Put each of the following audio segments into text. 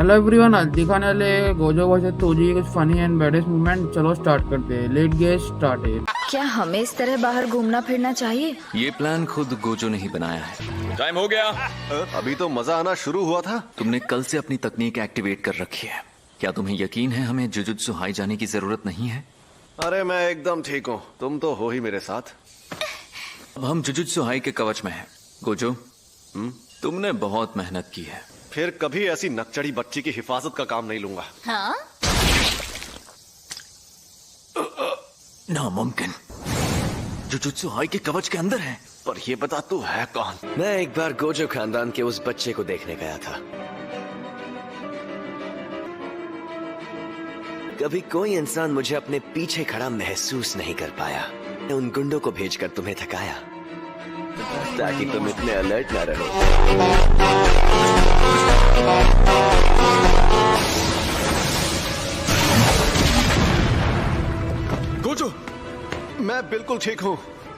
Hello everyone, आज दिखाने वाले गोजो वर्सेस तोजी कुछ फनी एंड बैडेस्ट मूवमेंट। चलो स्टार्ट करते हैं। Let get started. क्या हमें इस तरह बाहर घूमना फिरना चाहिए? ये प्लान खुद गोजो ने ही बनाया है। टाइम हो गया। अभी तो मजा आना शुरू हुआ था। तुमने कल से अपनी तकनीक एक्टिवेट कर रखी है। क्या तुम्हें यकीन है हमें जुजुत्सु हाई जाने की जरूरत नहीं है? अरे मैं एकदम ठीक हूँ, तुम तो हो ही मेरे साथ। अब हम जुजुत्सु हाई के कवच में हैं। गोजो, तुमने बहुत मेहनत की है। फिर कभी ऐसी नकचढ़ी बच्ची की हिफाजत का काम नहीं लूंगा। हाँ? नामुमकिन। जुजुत्सु हाई के कवच के अंदर है। पर ये बता तू है कौन? मैं एक बार गोजो खानदान के उस बच्चे को देखने गया था। कभी कोई इंसान मुझे अपने पीछे खड़ा महसूस नहीं कर पाया। मैं उन गुंडों को भेजकर तुम्हें थकाया ताकि तुम इतने अलर्ट ना रहो। गोजो, मैं बिल्कुल ठीक हूँ।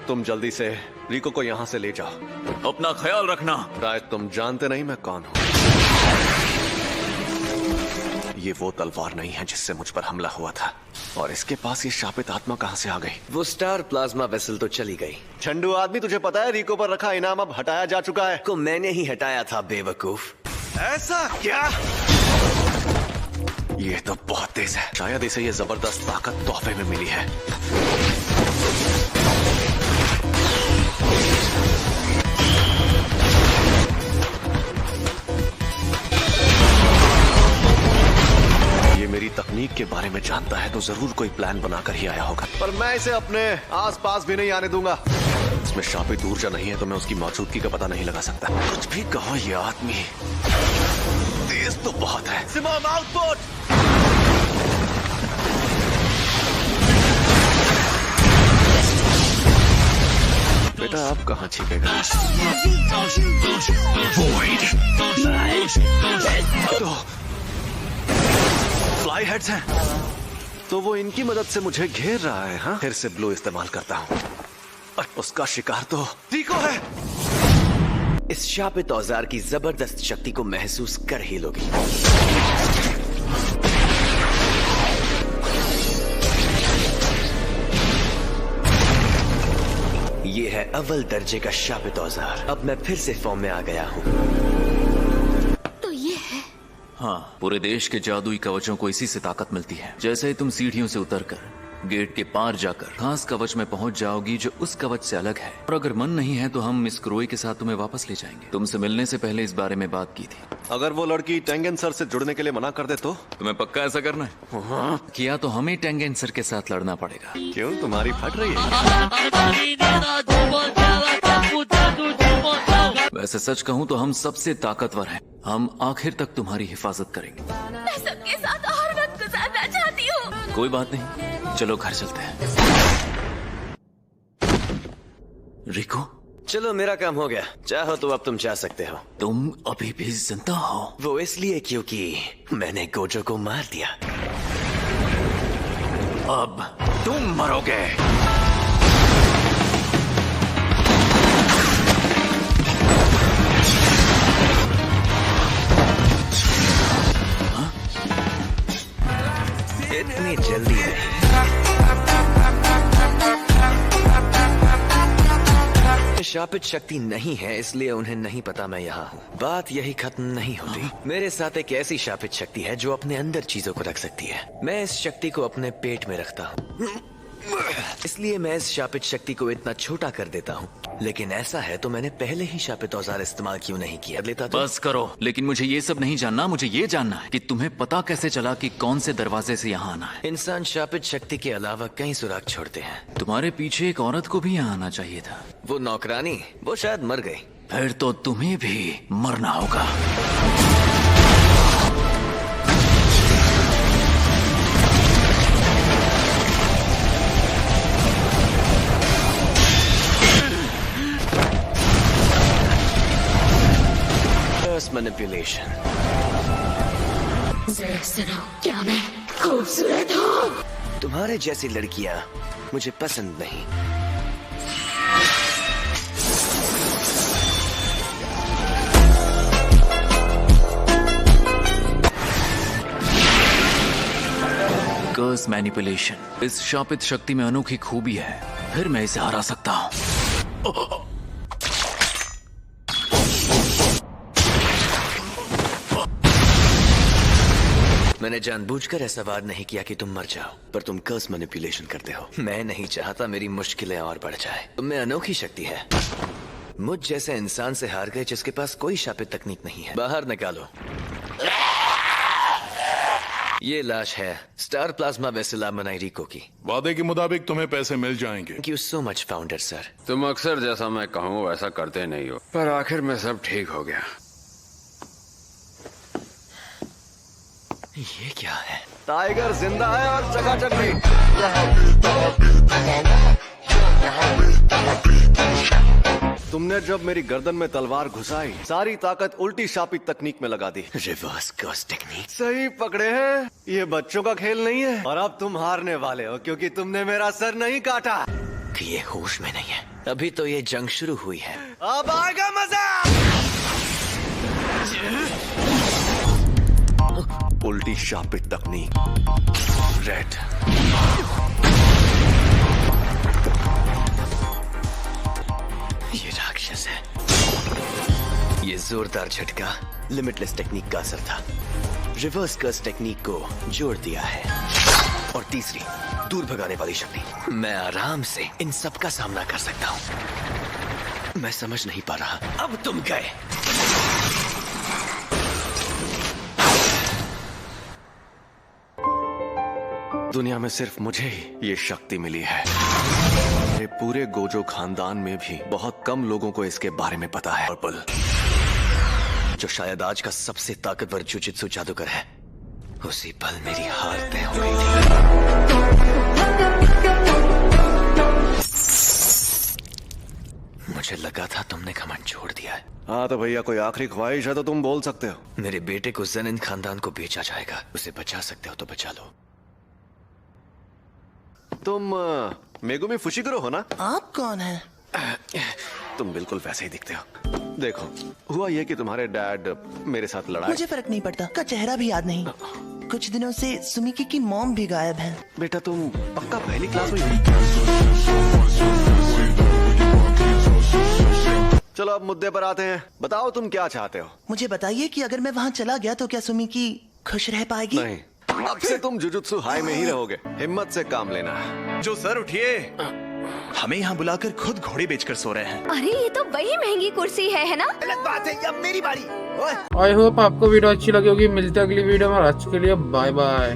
तुम जल्दी से रिको को यहाँ से ले जाओ। अपना ख्याल रखना। शायद तुम जानते नहीं मैं कौन हूँ। ये वो तलवार नहीं है जिससे मुझ पर हमला हुआ था, और इसके पास ये शापित आत्मा कहाँ से आ गई? वो स्टार प्लाज्मा वेसल तो चली गई। झंडू आदमी, तुझे पता है रिको पर रखा इनाम अब हटाया जा चुका है। को मैंने ही हटाया था बेवकूफ। ऐसा क्या? ये तो बहुत तेज है। शायद इसे ये जबरदस्त ताकत तोहफे में मिली है। ये मेरी तकनीक के बारे में जानता है तो जरूर कोई प्लान बनाकर ही आया होगा, पर मैं इसे अपने आसपास भी नहीं आने दूंगा। इसमें शापित ऊर्जा नहीं है तो मैं उसकी मौजूदगी का पता नहीं लगा सकता। कुछ भी कहो, ये आदमी तेज तो बहुत है। सिमोन आउटपुट! बेटा आप कहाँ छिपेगा? तो फ्लाई हेड्स हैं, तो वो इनकी मदद से मुझे घेर रहा है। हाँ, फिर से ब्लो इस्तेमाल करता हूँ और उसका शिकार तो रिको है। इस शापित औजार की जबरदस्त शक्ति को महसूस कर ही लोगी। ये है अव्वल दर्जे का शापित औजार। अब मैं फिर से फॉर्म में आ गया हूँ। तो ये है। हाँ, पूरे देश के जादुई कवचों को इसी से ताकत मिलती है। जैसे ही तुम सीढ़ियों से उतरकर गेट के पार जाकर खास कवच में पहुंच जाओगी जो उस कवच से अलग है। और अगर मन नहीं है तो हम मिस क्रोई के साथ तुम्हें वापस ले जाएंगे। तुमसे मिलने से पहले इस बारे में बात की थी। अगर वो लड़की टेंगेन सर से जुड़ने के लिए मना कर दे तो? तुम्हें पक्का ऐसा करना है? किया तो हमें टेंगेन सर के साथ लड़ना पड़ेगा। क्यों, तुम्हारी फट रही है? वैसे सच कहूँ तो हम सबसे ताकतवर हैं। हम आखिर तक तुम्हारी हिफाजत करेंगे। मैं सबके साथ और वक्त गुजारना चाहती हूँ। कोई बात नहीं, चलो घर चलते हैं। रिको, चलो मेरा काम हो गया। चाहो तो अब तुम जा सकते हो। तुम अभी भी जिंदा हो? वो इसलिए क्योंकि मैंने गोजो को मार दिया। अब तुम मरोगे। इतनी जल्दी नहीं। शापित शक्ति नहीं है इसलिए उन्हें नहीं पता मैं यहाँ हूँ। बात यही खत्म नहीं होती। मेरे साथ एक ऐसी शापित शक्ति है जो अपने अंदर चीजों को रख सकती है। मैं इस शक्ति को अपने पेट में रखता हूँ, इसलिए मैं इस शापित शक्ति को इतना छोटा कर देता हूँ। लेकिन ऐसा है तो मैंने पहले ही शापित औजार इस्तेमाल क्यों नहीं किया? लेता तो बस करो। लेकिन मुझे ये सब नहीं जानना। मुझे ये जानना है कि तुम्हें पता कैसे चला कि कौन से दरवाजे से यहाँ आना है। इंसान शापित शक्ति के अलावा कई सुराग छोड़ते हैं। तुम्हारे पीछे एक औरत को भी यहाँ आना चाहिए था। वो नौकरानी, वो शायद मर गई। फिर तो तुम्हें भी मरना होगा। मैनिपुलेशन। जरा सुनो, क्या मैं खूबसूरत हूँ? तुम्हारे जैसी लड़कियाँ मुझे पसंद नहीं। कर्स मैनिपुलेशन। इस शापित शक्ति में अनोखी खूबी है, फिर मैं इसे हरा सकता हूँ। मैंने जानबूझकर ऐसा वार नहीं किया कि तुम मर जाओ, पर तुम कर्स मैनिपुलेशन करते हो। मैं नहीं चाहता मेरी मुश्किलें और बढ़ जाए। तुम में अनोखी शक्ति है, मुझ जैसे इंसान से हार गए जिसके पास कोई शापित तकनीक नहीं है। बाहर निकालो। ये लाश है स्टार प्लाज्मा वेसिला मनाइरिको की। वादे के मुताबिक तुम्हें पैसे मिल जाएंगे। Thank you so much founder sir. तुम अक्सर जैसा मैं कहूँ वैसा करते नहीं हो, पर आखिर में सब ठीक हो गया। ये क्या है? टाइगर जिंदा है और चकाचक भी। तुमने जब मेरी गर्दन में तलवार घुसाई, सारी ताकत उल्टी शापित तकनीक में लगा दी। Reverse curse technique. सही पकड़े हैं, ये बच्चों का खेल नहीं है। और अब तुम हारने वाले हो क्योंकि तुमने मेरा सर नहीं काटा। कि ये होश में नहीं है, अभी तो ये जंग शुरू हुई है। अब आएगा मजा। उल्टी शापित तकनीक रेड। ये राक्षस है। ये जोरदार झटका लिमिटलेस टेक्निक का असर था। रिवर्स कर्स टेक्निक को जोड़ दिया है। और तीसरी दूर भगाने वाली शक्ति। मैं आराम से इन सब का सामना कर सकता हूँ। मैं समझ नहीं पा रहा। अब तुम गए। दुनिया में सिर्फ मुझे ही ये शक्ति मिली है। मेरे पूरे गोजो खानदान में भी बहुत कम लोगों को इसके बारे में पता है। पर्पल, जो शायद आज का सबसे ताकतवर जुजित्सु जादूगर है, उसी पल मेरी हार तय हो गई थी। मुझे लगा था तुमने घमंड छोड़ दिया है। हाँ तो भैया कोई आखिरी ख्वाहिश है तो तुम बोल सकते हो। मेरे बेटे को ज़ेनिन खानदान को बेचा जाएगा। उसे बचा सकते हो तो बचा लो। तुम मेगुमी फुशिगुरो हो ना? आप कौन हैं? तुम बिल्कुल वैसे ही दिखते हो। देखो, हुआ ये कि तुम्हारे डैड मेरे साथ लड़ाई। मुझे फर्क नहीं पड़ता, का चेहरा भी याद नहीं। कुछ दिनों से सुमिकी की मॉम भी गायब है। बेटा तुम पक्का पहली क्लास में हो? चलो अब मुद्दे पर आते हैं। बताओ तुम क्या चाहते हो? मुझे बताइए कि अगर मैं वहाँ चला गया तो क्या सुमिकी खुश रह पाएगी? नहीं, अब से तुम जुजुत्सु हाई में ही रहोगे। हिम्मत से काम लेना। जो सर उठिए, हमें यहाँ बुलाकर खुद घोड़े बेचकर सो रहे हैं। अरे ये तो वही महंगी कुर्सी है ना? गलत बात है, अब मेरी बारी। ओए। आई होप आपको वीडियो अच्छी लगी होगी। मिलते हैं अगली वीडियो में। आज के लिए बाय बाय।